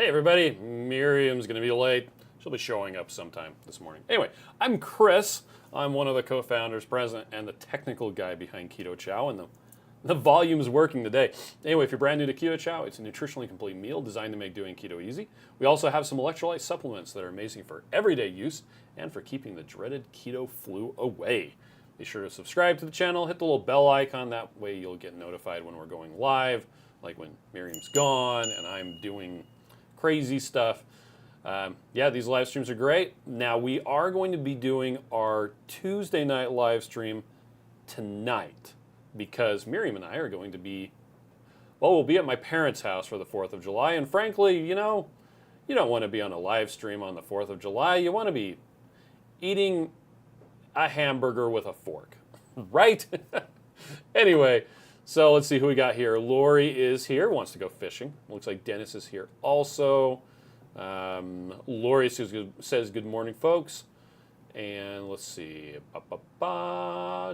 Hey everybody, Miriam's going to be late. She'll be showing up sometime this morning. Anyway, I'm Chris. I'm one of the co-founders, president, and the technical guy behind Keto Chow, and the volume's working today. Anyway, if you're brand new to Keto Chow, it's a nutritionally complete meal designed to make doing keto easy. We also have some electrolyte supplements that are amazing for everyday use and for keeping the dreaded keto flu away. Be sure to subscribe to the channel, hit the little bell icon, that way you'll get notified when we're going live, like when Miriam's gone and I'm doing crazy stuff. Yeah, these live streams are great. Now, we are going to be doing our Tuesday night live stream tonight because Miriam and I are going to be, well, we'll be at my parents' house for the 4th of July. And frankly, you know, you don't want to be on a live stream on the 4th of July. You want to be eating a hamburger with a fork, right? Anyway, so let's see who we got here. Lori is here, wants to go fishing. Looks like Dennis is here also. Lori says good morning, folks. And let's see,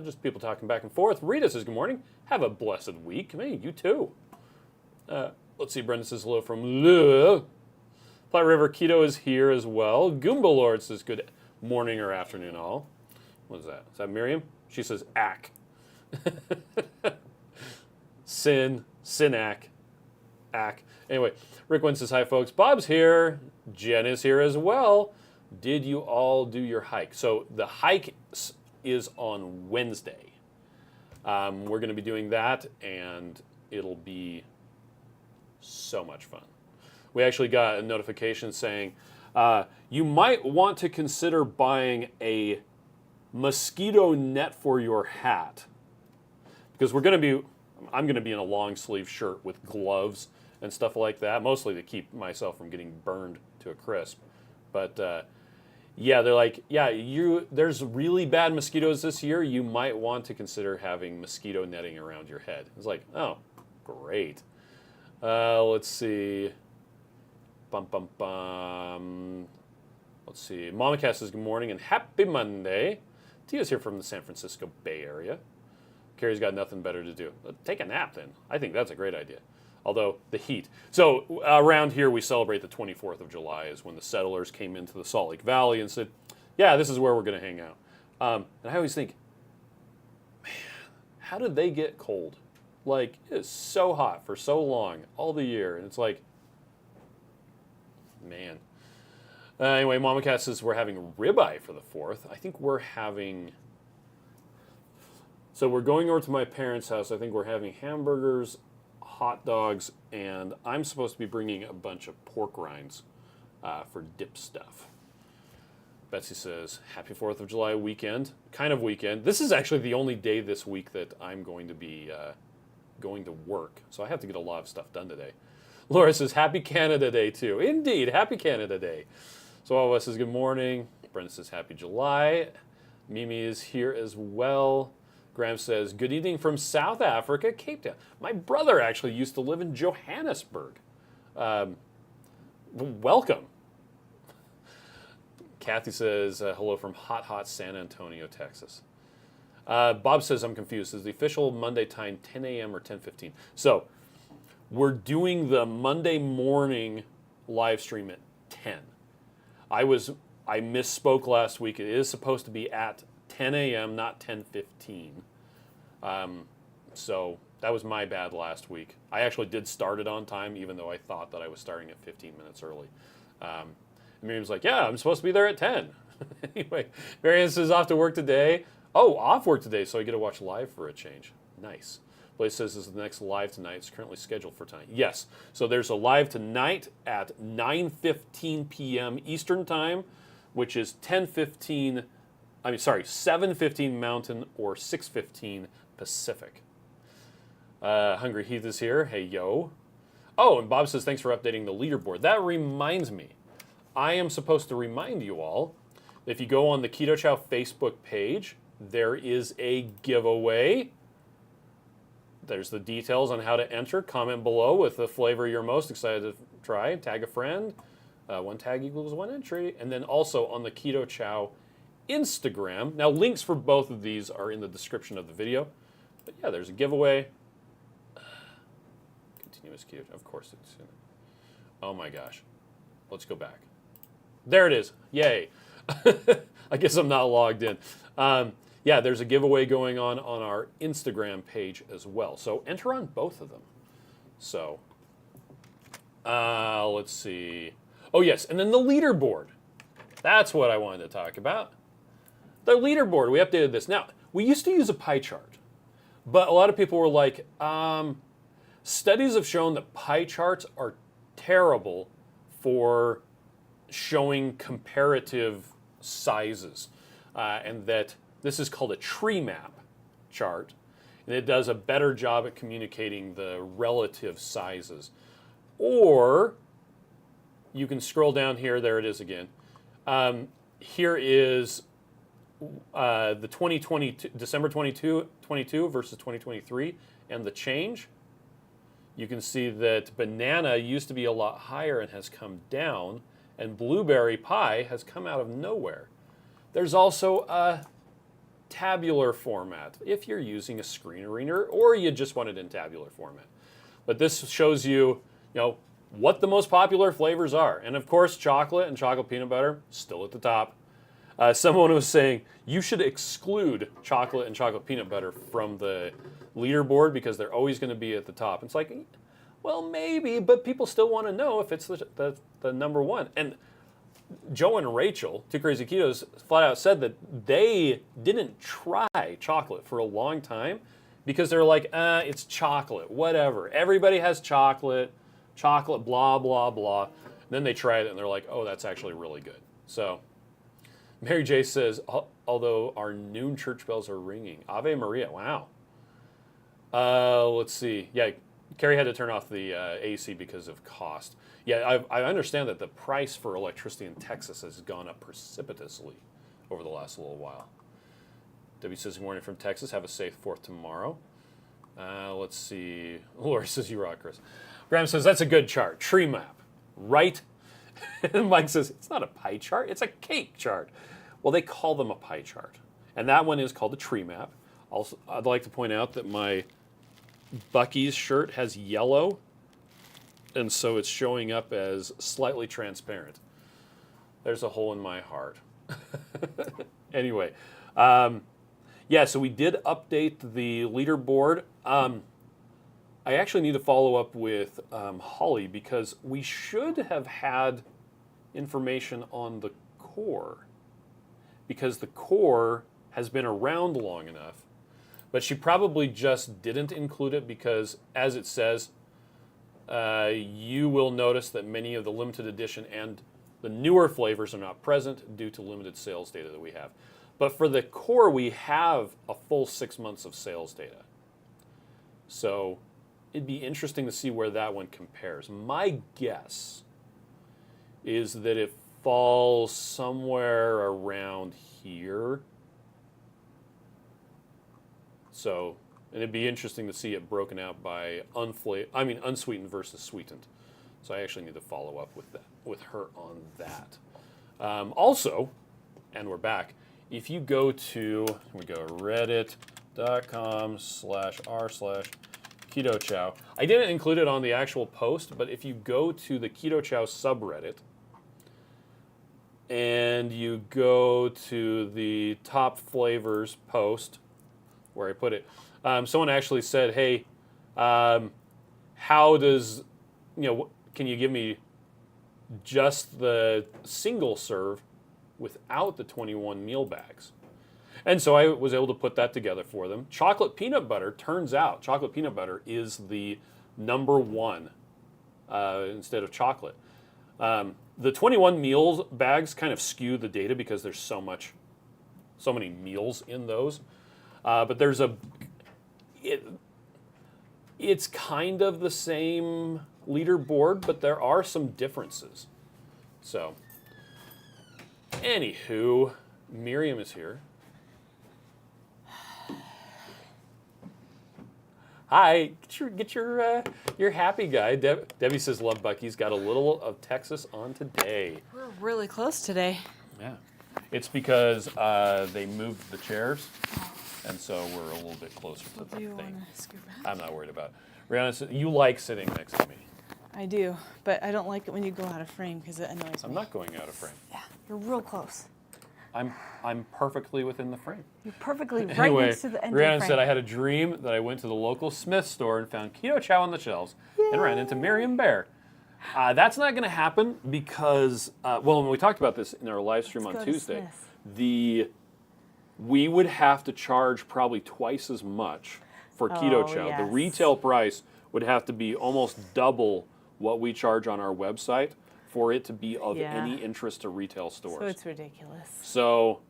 just people talking back and forth. Rita says good morning. Have a blessed week. Hey, you too. Let's see, Brenda says hello from Le. Platte River Keto is here as well. Goomba Lord says good morning or afternoon all. What is that? Is that Miriam? She says ack. Ack. Anyway, Rick Wynn says hi, folks. Bob's here. Jen is here as well. Did you all do your hike? So the hike is on Wednesday. We're going to be doing that, and it'll be so much fun. We actually got a notification saying you might want to consider buying a mosquito net for your hat, because I'm going to be in a long sleeve shirt with gloves and stuff like that, mostly to keep myself from getting burned to a crisp. But yeah, they're like, yeah, there's really bad mosquitoes this year. You might want to consider having mosquito netting around your head. It's like, oh, great. Let's see. Let's see. Mama Cass says good morning and happy Monday. Tia's here from the San Francisco Bay Area. Carrie's got nothing better to do. Take a nap then. I think that's a great idea. Although the heat. So around here we celebrate the 24th of July is when the settlers came into the Salt Lake Valley and said, yeah, this is where we're going to hang out. And I always think, man, how did they get cold? Like, it's so hot for so long, all the year. And it's like, man. Anyway, Mama Cat says we're having ribeye for the 4th. I think we're having... So we're going over to my parents' house. I think we're having hamburgers, hot dogs, and I'm supposed to be bringing a bunch of pork rinds for dip stuff. Betsy says, happy 4th of July weekend. Kind of weekend. This is actually the only day this week that I'm going to be going to work. So I have to get a lot of stuff done today. Laura says, happy Canada Day too. Indeed, happy Canada Day. So all of us says good morning. Brenda says, happy July. Mimi is here as well. Graham says, good evening from South Africa, Cape Town. My brother actually used to live in Johannesburg. Welcome. Kathy says, hello from hot San Antonio, Texas. Bob says, I'm confused. Is the official Monday time 10 a.m. or 10:15? So we're doing the Monday morning live stream at 10. I misspoke last week. It is supposed to be at 10 a.m., not 10:15. So that was my bad last week. I actually did start it on time, even though I thought that I was starting at 15 minutes early. And Miriam's like, yeah, I'm supposed to be there at 10. Anyway, Marianne says off to work today. Oh, off work today, so I get to watch live for a change. Nice. Blaze says this is the next live tonight. It's currently scheduled for tonight. Yes, so there's a live tonight at 9:15 p.m. Eastern Time, which is 7:15 Mountain or 6:15 Pacific. Hungry Heath is here. Hey, yo. Oh, and Bob says, thanks for updating the leaderboard. That reminds me. I am supposed to remind you all, if you go on the Keto Chow Facebook page, there is a giveaway. There's the details on how to enter. Comment below with the flavor you're most excited to try. Tag a friend. One tag equals one entry. And then also on the Keto Chow Instagram. Now, links for both of these are in the description of the video. But yeah, there's a giveaway. Continuous Keto, of course it's in it. Oh my gosh. let's go back. There it is. Yay. I guess I'm not logged in. Yeah, there's a giveaway going on our Instagram page as well. So enter on both of them. So let's see. Oh, yes, and then the leaderboard. That's what I wanted to talk about. The leaderboard, we updated this. Now, we used to use a pie chart, but a lot of people were like, studies have shown that pie charts are terrible for showing comparative sizes, and that this is called a tree map chart, and it does a better job at communicating the relative sizes. Or you can scroll down here, there it is again. Here is the 2022, December 22 versus 2023, and the change. You can see that banana used to be a lot higher and has come down, and blueberry pie has come out of nowhere. There's also a tabular format if you're using a screen reader or you just want it in tabular format. But this shows you, what the most popular flavors are. And of course, chocolate and chocolate peanut butter, still at the top. Someone was saying, you should exclude chocolate and chocolate peanut butter from the leaderboard because they're always going to be at the top. It's like, well, maybe, but people still want to know if it's the number one. And Joe and Rachel, Two Crazy Ketos, flat out said that they didn't try chocolate for a long time because they're like, it's chocolate, whatever. Everybody has chocolate, blah, blah, blah. And then they tried it and they're like, oh, that's actually really good. So Mary J says, although our noon church bells are ringing. Ave Maria, wow. Let's see. Yeah, Carrie had to turn off the AC because of cost. Yeah, I understand that the price for electricity in Texas has gone up precipitously over the last little while. Debbie says, good morning from Texas. Have a safe 4th tomorrow. Let's see. Lori says, you rock, Chris. Graham says, that's a good chart. Tree map, right? And Mike says, it's not a pie chart. It's a cake chart. Well, they call them a pie chart. And that one is called a tree map. Also, I'd like to point out that my Bucky's shirt has yellow, and so it's showing up as slightly transparent. There's a hole in my heart. Anyway, yeah, so we did update the leaderboard. I actually need to follow up with Holly because we should have had information on the core because the core has been around long enough, but she probably just didn't include it because, as it says, you will notice that many of the limited edition and the newer flavors are not present due to limited sales data that we have. But for the core, we have a full 6 months of sales data. So it'd be interesting to see where that one compares. My guess is that it falls somewhere around here. So, and it'd be interesting to see it broken out by unsweetened versus sweetened. So I actually need to follow up with her on that. Also, and we're back. If you go to, here we go, reddit.com/r/Keto Chow. I didn't include it on the actual post, but if you go to the Keto Chow subreddit and you go to the top flavors post where I put it, someone actually said, hey, how does, can you give me just the single serve without the 21 meal bags? And so I was able to put that together for them. Chocolate peanut butter, turns out, chocolate peanut butter is the number one instead of chocolate. The 21 meals bags kind of skew the data because there's so many meals in those. But there's it's kind of the same leaderboard, but there are some differences. So, anywho, Miriam is here. Hi, get your happy guy. Debbie says, love Bucky's. Got a little of Texas on today. We're really close today. Yeah. It's because they moved the chairs, and so we're a little bit closer to the Do you thing. want to scoot back? I'm not worried about it. Rihanna says, you like sitting next to me. I do, but I don't like it when you go out of frame because it annoys me. I'm not going out of frame. Yeah, you're real close. I'm perfectly within the frame. You're perfectly right Anyway, next to the end of Rhiannon the frame. said I had a dream that I went to the local Smith store and found Keto Chow on the shelves and ran into Miriam Bear. That's not going to happen because, well, when we talked about this in our live stream on Tuesday, we would have to charge probably twice as much for Keto Chow. Yes. The retail price would have to be almost double what we charge on our website for it to be of any interest to retail stores. So it's ridiculous. So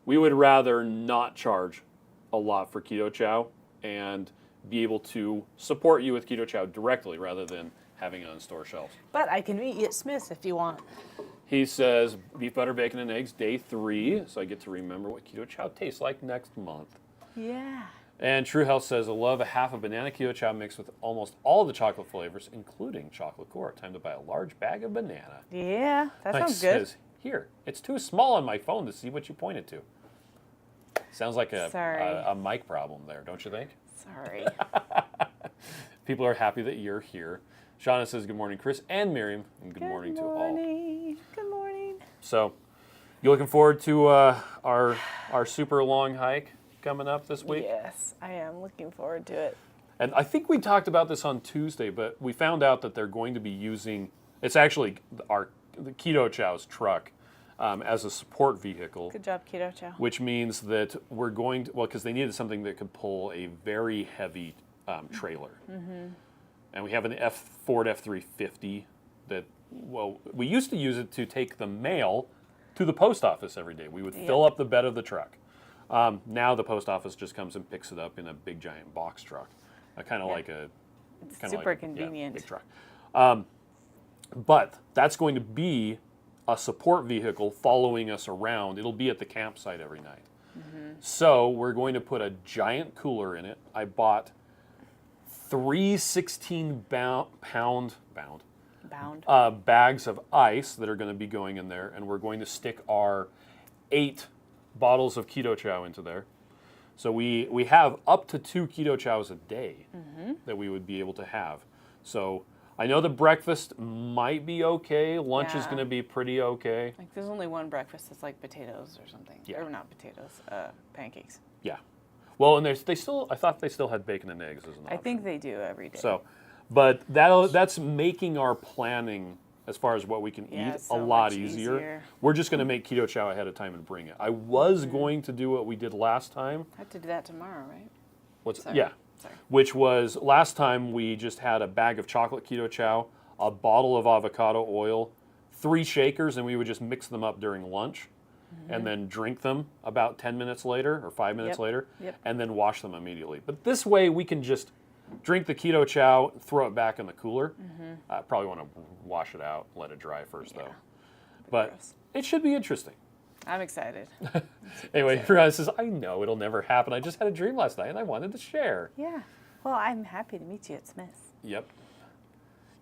we would rather not charge a lot for Keto Chow and be able to support you with Keto Chow directly rather than having it on store shelves. But I can meet you at Smith's if you want. He says beef, butter, bacon, and eggs, day 3, so I get to remember what Keto Chow tastes like next month. Yeah. And True Health says, I love a half a banana Keto Chow mixed with almost all the chocolate flavors, including chocolate core. Time to buy a large bag of banana. Yeah, that Mike sounds good. says, here, it's too small on my phone to see what you pointed to. Sounds like a mic problem there, don't you think? Sorry. People are happy that you're here. Shauna says, good morning, Chris and Miriam, and good morning to all. Good morning. So, you looking forward to our super long hike coming up this week? Yes, I am looking forward to it. And I think we talked about this on Tuesday, but we found out that they're going to be using, it's actually the Keto Chow's truck as a support vehicle. Good job, Keto Chow. Which means that we're going to, well, because they needed something that could pull a very heavy trailer. Mm-hmm. And we have an Ford F-350 that, well, we used to use it to take the mail to the post office every day. We would fill up the bed of the truck. Now the post office just comes and picks it up in a big giant box truck, kind of like a It's super convenient. big truck. But that's going to be a support vehicle following us around. It'll be at the campsite every night. Mm-hmm. So we're going to put a giant cooler in it. I bought 3 16-pound bags of ice that are going to be going in there, and we're going to stick our 8 bottles of Keto Chow into there. So we have up to 2 Keto Chows a day that we would be able to have. So I know the breakfast might be okay. Lunch is going to be pretty okay. Like there's only one breakfast that's like potatoes or something. Yeah. Or not potatoes, pancakes. Yeah. Well, and they still, I thought they still had bacon and eggs as an option. I think they do every day. So, but that's making our planning as far as what we can eat so a lot much easier. We're just going to make Keto Chow ahead of time and bring it. I was going to do what we did last time. I have to do that tomorrow, right? Yeah. Sorry. Which was, last time we just had a bag of chocolate Keto Chow, a bottle of avocado oil, 3 shakers, and we would just mix them up during lunch and then drink them about 10 minutes later or 5 minutes later and then wash them immediately. But this way we can just drink the Keto Chow, throw it back in the cooler. I probably want to wash it out, let it dry first though. But it should be interesting. I'm excited. Anyway, Ryan says, I know it'll never happen. I just had a dream last night and I wanted to share. Yeah. Well, I'm happy to meet you at Smith's. Yep.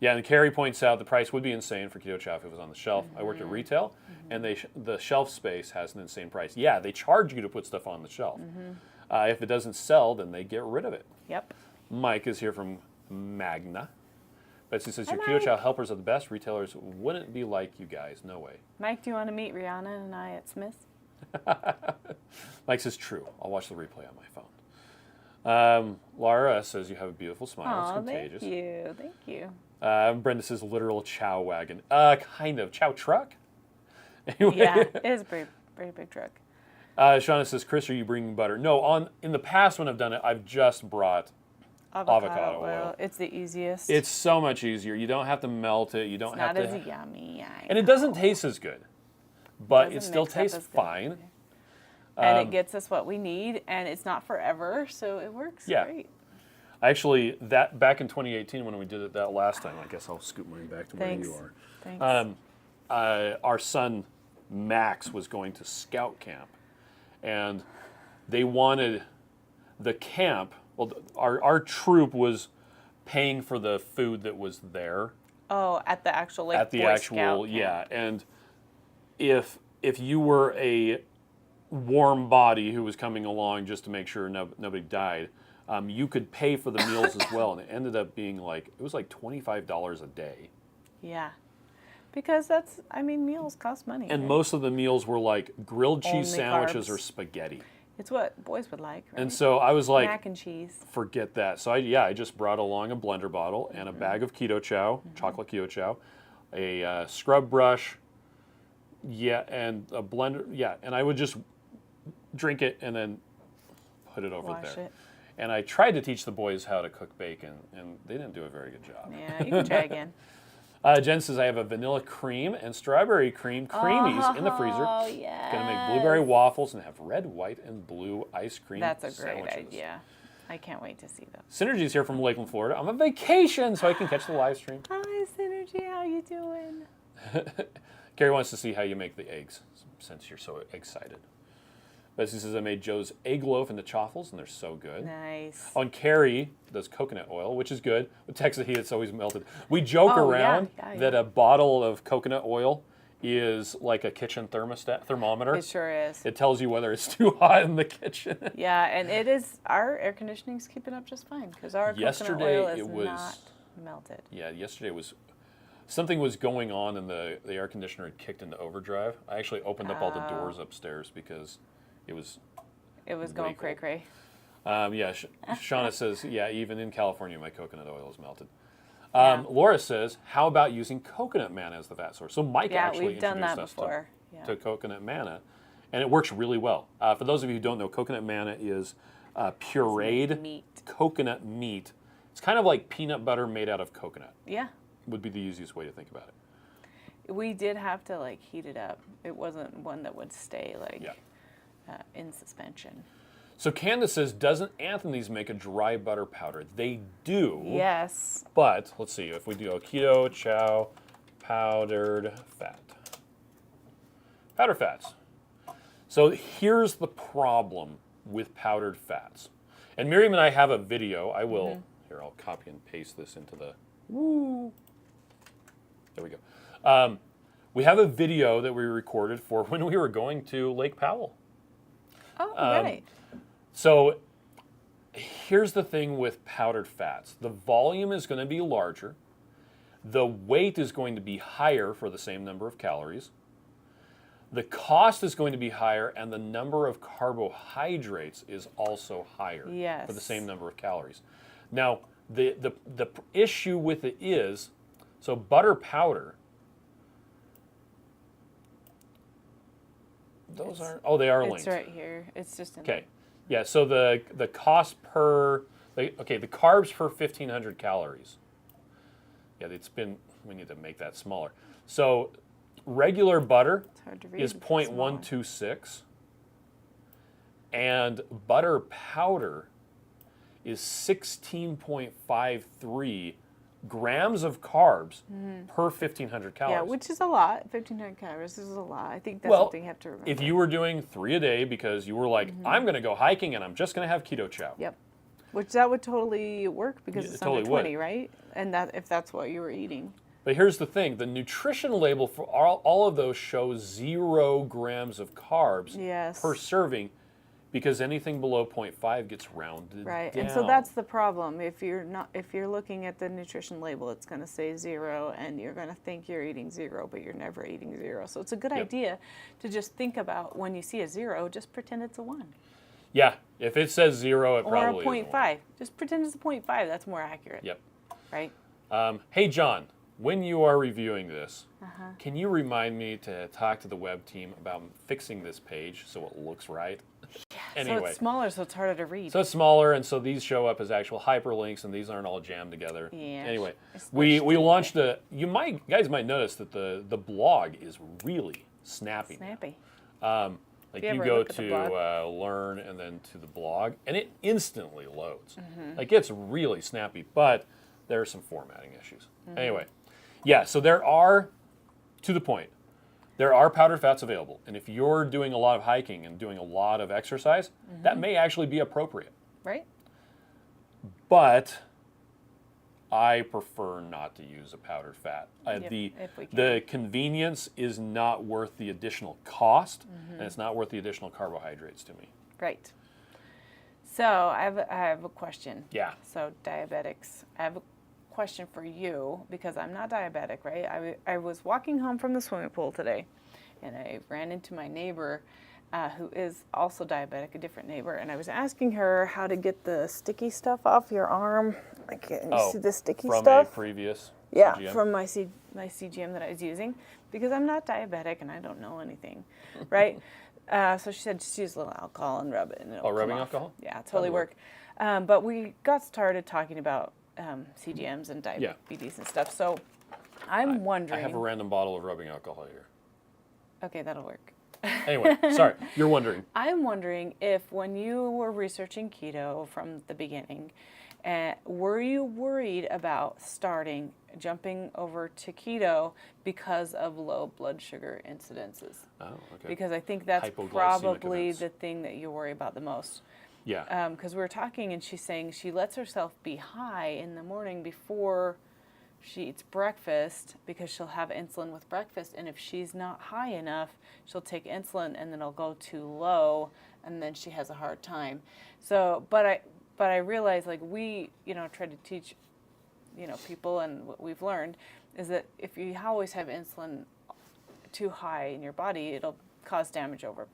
Yeah, and Carrie points out the price would be insane for Keto Chow if it was on the shelf. I worked at retail, and the shelf space has an insane price. Yeah, they charge you to put stuff on the shelf. If it doesn't sell, then they get rid of it. Yep. Mike is here from Magna. Betsy says, your Keto Chow helpers are the best. Retailers wouldn't be like you guys. No way. Mike, do you want to meet Rihanna and I at Smith's? Mike says, true. I'll watch the replay on my phone. Laura says, you have a beautiful smile. It's contagious. Thank you. Thank you. Brenda says, literal chow wagon. Kind of. Chow truck? Anyway. Yeah, it is a very, very big truck. Shauna says, Chris, are you bringing butter? No, in the past when I've done it, I've just brought avocado oil. It's the easiest. It's so much easier. You don't have to melt it. You don't have to. It's not as yummy. And it doesn't taste as good, but it still tastes fine. And it gets us what we need, and it's not forever, so it works great. Actually, that back in 2018 when we did it that last time, I guess I'll scoot mine back to where you are. Thanks. Our son Max was going to scout camp, and they wanted the camp. Well, our troop was paying for the food that was there. Oh, at the actual like at the Boy actual Scout camp. And if you were a warm body who was coming along just to make sure nobody died, you could pay for the meals as well, and it ended up being like, it was like $25 a day. Yeah. Because meals cost money. And right? most of the meals were like grilled cheese Only sandwiches carbs. or spaghetti. It's what boys would like, right? And so I was like, mac and cheese. forget that. So I just brought along a blender bottle and a bag of Keto Chow, chocolate Keto Chow, a scrub brush, and a blender, and I would just drink it and then put it over Wash there. it. And I tried to teach the boys how to cook bacon, and they didn't do a very good job. Yeah, you can try again. Jen says, I have a vanilla cream and strawberry cream creamies in the freezer. Oh, yeah. Gonna make blueberry waffles and have red, white, and blue ice cream That's a sandwiches. great idea. I can't wait to see those. Synergy's here from Lakeland, Florida. I'm on vacation, so I can catch the live stream. Hi, Synergy. How you doing? Carrie wants to see how you make the eggs, since you're so excited. Bessie says, I made Joe's egg loaf into chaffles, and they're so good. Nice. On Carrie does coconut oil, which is good. With Texas heat, it's always melted. We joke around that a bottle of coconut oil is like a kitchen thermometer. It sure is. It tells you whether it's too hot in the kitchen. Yeah, and it is. Our air conditioning's keeping up just fine because our coconut oil is not melted. Yeah, yesterday something was going on, and the air conditioner had kicked into overdrive. I actually opened up all the doors upstairs because it was going cray-cray. Shauna says, even in California, my coconut oil is melted. Laura says, how about using coconut manna as the fat source? So Mike actually we've done that introduced before. us to coconut manna, and it works really well. For those of you who don't know, coconut manna is pureed coconut meat. It's kind of like peanut butter made out of coconut. Yeah. Would be the easiest way to think about it. We did have to heat it up. It wasn't one that would stay in suspension. So Candace says, doesn't Anthony's make a dry butter powder? They do. Yes. But let's see if we do a Keto Chow powdered fat. Powdered fats. So here's the problem with powdered fats. And Miriam and I have a video. I will, here, I'll copy and paste this into the, there we go. We have a video that we recorded for when we were going to Lake Powell. Oh, right. So here's the thing with powdered fats. The volume is going to be larger. The weight is going to be higher for the same number of calories. The cost is going to be higher, and the number of carbohydrates is also higher for the same number of calories. Now, the issue with it is, so butter powder, those aren't, they are linked. It's right here. It's just in okay. Yeah, so the cost per, the carbs per 1,500 calories. Yeah, we need to make that smaller. So regular butter is 0.126, and butter powder is 16.53 grams of carbs per 1,500 calories. Yeah, which is a lot. 1,500 calories is a lot. I think that's something you have to remember. If you were doing 3 a day because you were like, I'm going to go hiking and I'm just going to have Keto Chow. Yep. Which that would totally work because it's totally under 20, right? And if that's what you were eating. But here's the thing. The nutrition label for all of those shows 0 grams of carbs per serving, because anything below 0.5 gets rounded down. And so that's the problem. If you're looking at the nutrition label, it's going to say 0, and you're going to think you're eating 0, but you're never eating 0. So it's a good idea to just think about when you see a 0, just pretend it's a 1. Yeah, if it says 0, it probably is. Or a 0.5. Just pretend it's a 0.5. That's more accurate. Yep. Right? Hey, John, when you are reviewing this, can you remind me to talk to the web team about fixing this page so it looks right? Anyway. So it's smaller, so it's harder to read. So it's smaller, and so these show up as actual hyperlinks, and these aren't all jammed together. Yeah. Anyway, we launched you guys might notice that the blog is really snappy. Snappy. You go to learn and then to the blog, and it instantly loads. It's really snappy, but there are some formatting issues. Anyway, so there are, to the point, there are powdered fats available, and if you're doing a lot of hiking and doing a lot of exercise, that may actually be appropriate. Right. But I prefer not to use a powdered fat. The convenience is not worth the additional cost, and it's not worth the additional carbohydrates to me. Right. So I have a question. Yeah. So diabetics, I have a question for you because I'm not diabetic, right? I was walking home from the swimming pool today, and I ran into my neighbor, who is also diabetic, a different neighbor, and I was asking her how to get the sticky stuff off your arm. Like, can you see the sticky from stuff? a previous Yeah, CGM? from my CGM that I was using, because I'm not diabetic and I don't know anything, right? So she said just use a little alcohol and rub it, and it'll rubbing come off. alcohol? Yeah, totally That'd work. But we got started talking about CGMs and diabetes and stuff. So I'm wondering. I have a random bottle of rubbing alcohol here. Okay, that'll work. Anyway, sorry, you're wondering. I'm wondering if when you were researching keto from the beginning, were you worried about jumping over to keto because of low blood sugar incidences? Oh, okay. Because I think that's Hypoglycemic probably events. the thing that you worry about the most. Yeah. Because we were talking and she's saying she lets herself be high in the morning before she eats breakfast because she'll have insulin with breakfast, and if she's not high enough, she'll take insulin and then it'll go too low, and then she has a hard time. So, but I realize, like, we, try to teach, people, and what we've learned is that if you always have insulin too high in your body, it'll cause damage over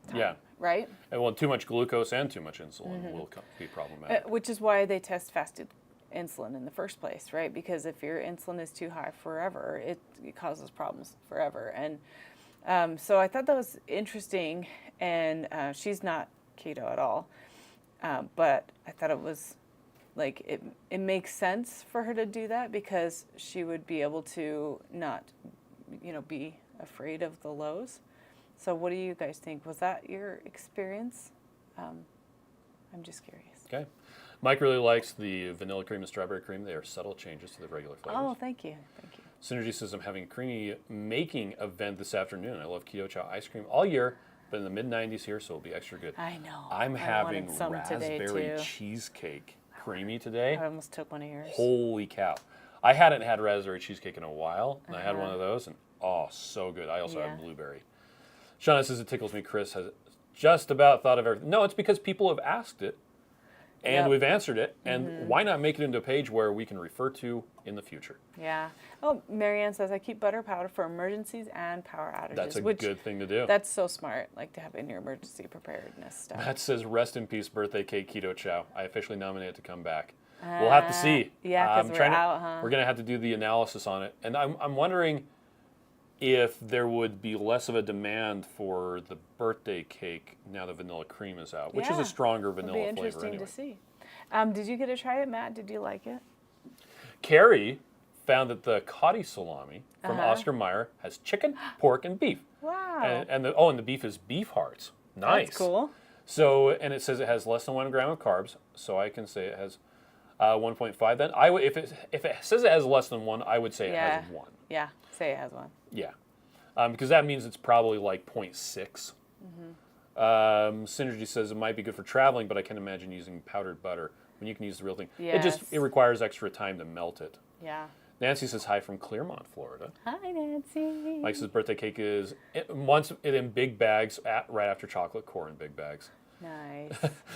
time. Yeah. Right? And well, too much glucose and too much insulin will be problematic. Which is why they test fasted insulin in the first place, right? Because if your insulin is too high forever, it causes problems forever. And so I thought that was interesting. And she's not keto at all, but I thought it was like it makes sense for her to do that because she would be able to not, be afraid of the lows. So what do you guys think? Was that your experience? I'm just curious. Okay. Mike really likes the vanilla cream and strawberry cream. They are subtle changes to the regular flavors. Oh, thank you. Thank you. Synergy says, I'm having a creamy making event this afternoon. I love Keto Chow ice cream all year, but in the mid-90s here, so it'll be extra good. I know. I'm having wanted some today, raspberry too. cheesecake creamy today. I almost took one of yours. Holy cow. I hadn't had raspberry cheesecake in a while, and I had one of those, and so good. I also have blueberry. Shauna says, it tickles me. Chris has just about thought of everything. No, it's because people have asked it, and we've answered it, and why not make it into a page where we can refer to in the future? Yeah. Oh, Marianne says, I keep butter powder for emergencies and power outages. That's a good thing to do. That's so smart, like to have in your emergency preparedness stuff. Matt says, rest in peace, birthday cake, Keto Chow. I officially nominated to come back. We'll have to see. Yeah, because we're out, huh? We're going to have to do the analysis on it. And I'm wondering if there would be less of a demand for the birthday cake now that vanilla cream is out, which is a stronger vanilla It'll be flavor anyway. interesting to see. Did you get to try it, Matt? Did you like it? Carrie found that the Cotty salami from Oscar Mayer has chicken, pork, and beef. Wow. And the beef is beef hearts. Nice. That's cool. So, and it says it has less than 1 gram of carbs, so I can say it has 1.5 then. If it says it has less than 1, I would say it has 1. Yeah, say it has 1. Yeah. Because that means it's probably like 0.6. Synergy says it might be good for traveling, but I can imagine using powdered butter when you can use the real thing. Yes. It requires extra time to melt it. Yeah. Nancy says hi from Clearmont, Florida. Hi, Nancy. Mike says birthday cake wants it in big bags right after chocolate core in big bags. Nice.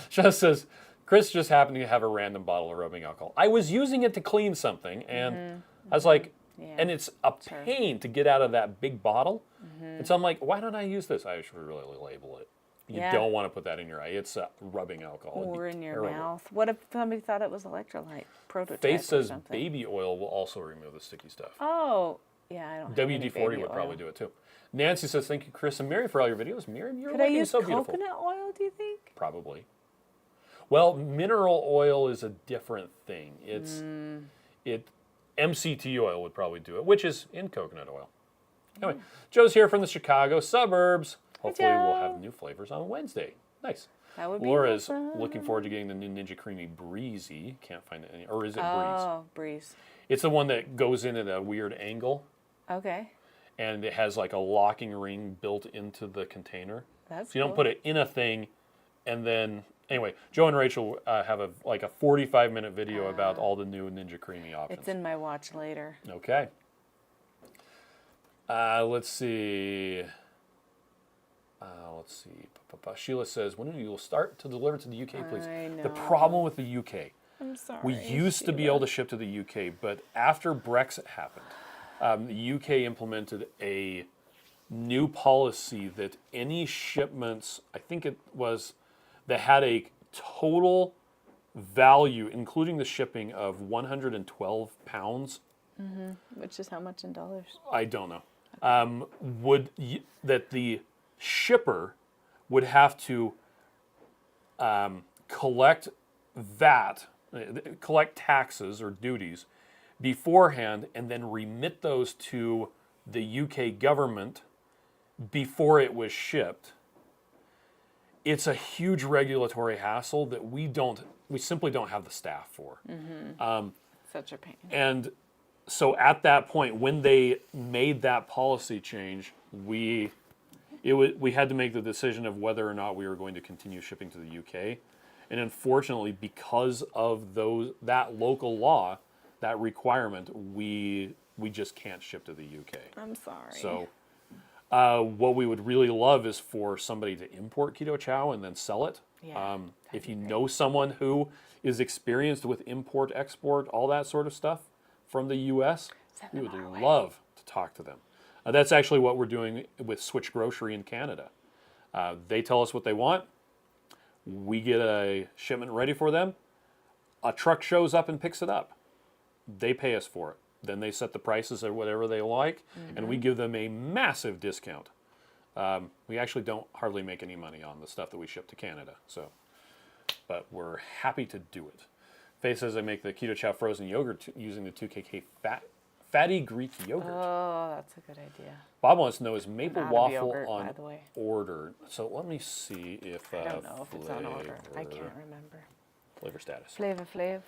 Just says, Chris just happened to have a random bottle of rubbing alcohol. I was using it to clean something, and I was like, and it's a pain to get out of that big bottle. And so I'm like, why don't I use this? I should really label it. You don't want to put that in your eye. It's rubbing alcohol. Or in your terrible. mouth. What if somebody thought it was electrolyte prototype Faith says or something? baby oil will also remove the sticky stuff. Oh, yeah, I don't have any WD-40 baby would oil. probably do it too. Nancy says, thank you, Chris and Miriam, for all your videos. Miriam, you're Could I looking use so beautiful. coconut oil, do you think? Probably. Well, mineral oil is a different thing. MCT oil would probably do it, which is in coconut oil. Anyway, Joe's here from the Chicago suburbs. Hopefully we'll have new flavors on Wednesday. Nice. That would be Laura's awesome. looking forward to getting the new Ninja Creamy Breezy. Can't find it or is it Breeze? Oh, Breeze. It's the one that goes in at a weird angle, Okay. and it has like a locking ring built into the container. That's So you don't cool. put it in a thing, and then anyway, Joe and Rachel have a 45-minute video about all the new Ninja Creamy options. It's in my watch later. Okay. Let's see. let's see. Sheila says, when you will start to deliver to the UK, please? I The know. problem with the UK, I'm sorry. we used to be able to ship to the UK, but after Brexit happened, the UK implemented a new policy that any shipments, I think it was, that had a total value, including the shipping, of 112 pounds. Which is how much in dollars? I don't know. That the shipper would have to collect VAT, collect taxes or duties beforehand, and then remit those to the UK government before it was shipped. It's a huge regulatory hassle that we simply don't have the staff for. Such a pain. And so at that point, when they made that policy change, we had to make the decision of whether or not we were going to continue shipping to the UK. And unfortunately, because of that local law, that requirement, we just can't ship to the UK. I'm sorry. So what we would really love is for somebody to import Keto Chow and then sell it. Yeah, If you know someone who is experienced with import, export, all that sort of stuff from the U.S., we would love to talk to them. That's actually what we're doing with Switch Grocery in Canada. They tell us what they want. We get a shipment ready for them. A truck shows up and picks it up. They pay us for it. Then they set the prices at whatever they like, and we give them a massive discount. We actually don't hardly make any money on the stuff that we ship to Canada, but we're happy to do it. Faye says I make the Keto Chow frozen yogurt using the 2KK fatty Greek yogurt. Oh, that's a good idea. Bob wants to know, is Maple Waffle yogurt, on by the way. order? So let me see if I don't know if it's on order. I can't remember. Flavor status. Flav.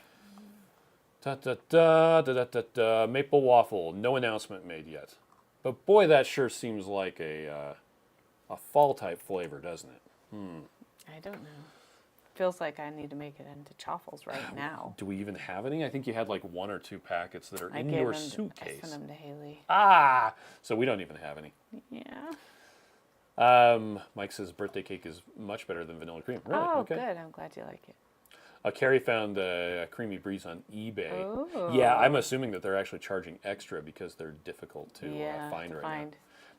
Maple Waffle, no announcement made yet. But boy, that sure seems like a fall type flavor, doesn't it? I don't know. Feels like I need to make it into chaffles right now. Do we even have any? I think you had like 1 or 2 packets that are I in gave your them suitcase. I sent them to Haley. So we don't even have any. Yeah. Mike says birthday cake is much better than vanilla cream. Really? Oh, Okay. good. I'm glad you like it. Carrie found a creamy breeze on eBay. Oh. Yeah, I'm assuming that they're actually charging extra because they're difficult to find right now.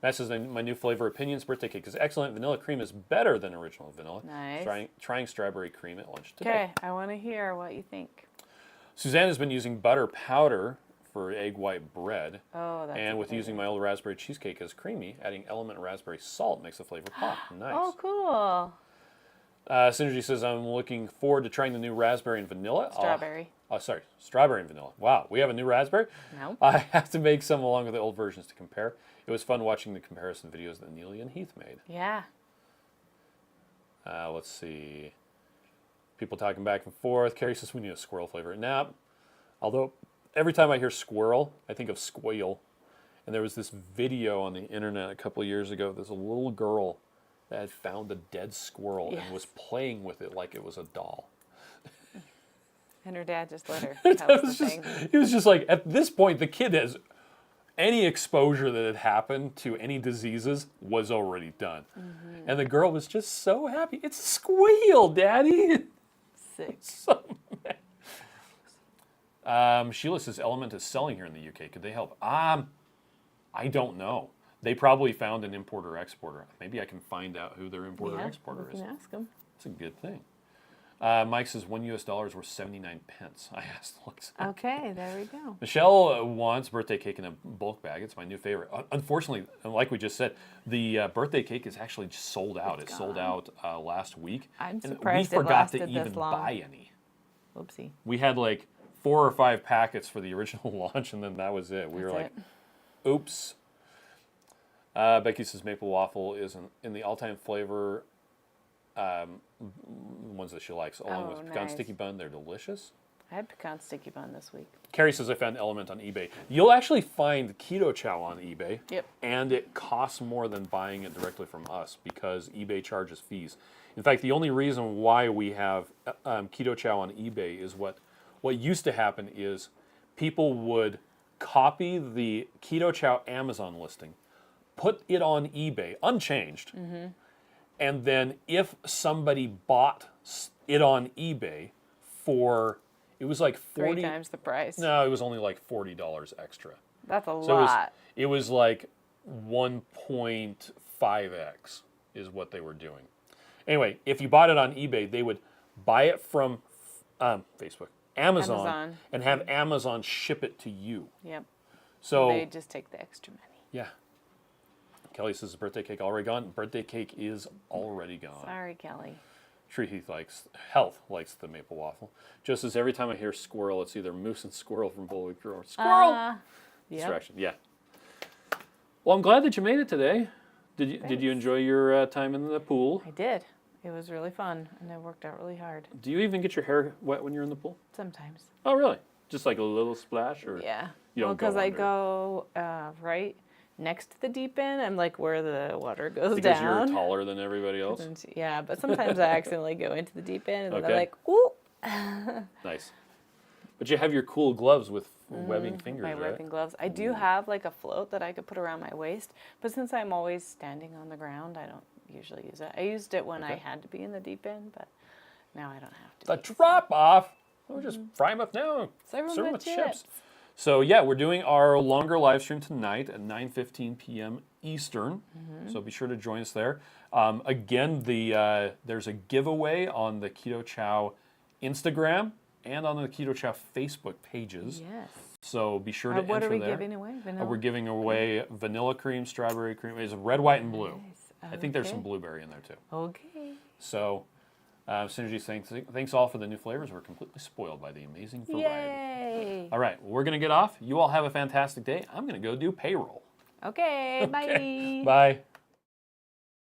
Matt says, my new flavor opinions, birthday cake is excellent. Vanilla cream is better than original vanilla. Nice. Trying strawberry cream at lunch today. Okay, I want to hear what you think. Suzanne has been using butter powder for egg white bread. Oh, that's And with using my old raspberry cheesecake as creamy, adding element raspberry salt makes the flavor pop. Nice. Oh, cool. Synergy says, I'm looking forward to trying the new raspberry and vanilla. Strawberry. Strawberry and vanilla. Wow, we have a new raspberry? No. I have to make some along with the old versions to compare. It was fun watching the comparison videos that Neely and Heath made. Yeah. Let's see. People talking back and forth. Carrie says, we need a squirrel flavor. Nah, although every time I hear squirrel, I think of squeal. And there was this video on the internet a couple of years ago. There's a little girl that had found a dead squirrel and was playing with it like it was a doll. And her dad just let her. That was the thing. It was just like, at this point, the kid has any exposure that had happened to any diseases was already done. And the girl was just so happy. It's a squeal, Daddy. Sick. So mad. Sheila says Element is selling here in the UK. Could they help? I don't know. They probably found an importer-exporter. Maybe I can find out who their importer-exporter is. You can ask them. That's a good thing. Mike says $1 US worth 79 pence. I asked. Okay, there we go. Michelle wants birthday cake in a bulk bag. It's my new favorite. Unfortunately, like we just said, the birthday cake is actually just sold out. It sold out last week. I'm and surprised we forgot to even buy any. Oopsie. We had like 4 or 5 packets for the original launch, and then that was it. We were like, oops. Becky says Maple Waffle is in the all-time flavor, ones that she likes, along with pecan sticky bun. They're delicious. I had pecan sticky bun this week. Carrie says I found Element on eBay. You'll actually find Keto Chow on eBay. Yep. And it costs more than buying it directly from us because eBay charges fees. In fact, the only reason why we have Keto Chow on eBay is what used to happen is people would copy the Keto Chow Amazon listing, put it on eBay unchanged, And then if somebody bought it on eBay for, it was like 40. 3 times the price. No, it was only like $40 extra. That's a So lot. it was like 1.5x is what they were doing. Anyway, if you bought it on eBay, they would buy it from Facebook, Amazon, and have Amazon ship it to you. Yep. So They just take the extra money. yeah. Kelly says birthday cake already gone. Birthday cake is already gone. Sorry, Kelly. Tree Heath likes the maple waffle. Just as every time I hear squirrel, it's either moose and squirrel from Bullwick or squirrel. Yep. Distraction. Yeah. Well, I'm glad that you made it today. Did you enjoy your time in the pool? I did. It was really fun, and I worked out really hard. Do you even get your hair wet when you're in the pool? Sometimes. Oh, really? Just like a little splash, or Yeah. you don't because go I under? go right next to the deep end. I'm like where the water goes Because down. you're taller than everybody else. Yeah, but sometimes I accidentally go into the deep end, and then Okay. I'm like, ooh. Nice. But you have your cool gloves with webbing fingers, My right? webbing gloves. I do have like a float that I could put around my waist, but since I'm always standing on the ground, I don't usually use it. I used it when I had to be in the deep end, but now I don't have to. The drop off. We'll just fry them up now. Serve 'em Serve 'em with with chips. So yeah, we're doing our longer live stream tonight at 9:15 p.m. Eastern. So be sure to join us there. Again, there's a giveaway on the Keto Chow Instagram and on the Keto Chow Facebook pages. Yes. So be sure to enter What are we there. giving away? Vanilla? We're giving away vanilla cream, strawberry cream. It's red, white, and blue. Nice. I think there's Okay. some blueberry in there too. Okay. So, Synergy saying thanks all for the new flavors. We're completely spoiled by the amazing variety. Yay. All right, well, we're going to get off. You all have a fantastic day. I'm going to go do payroll. Okay. Bye. Bye.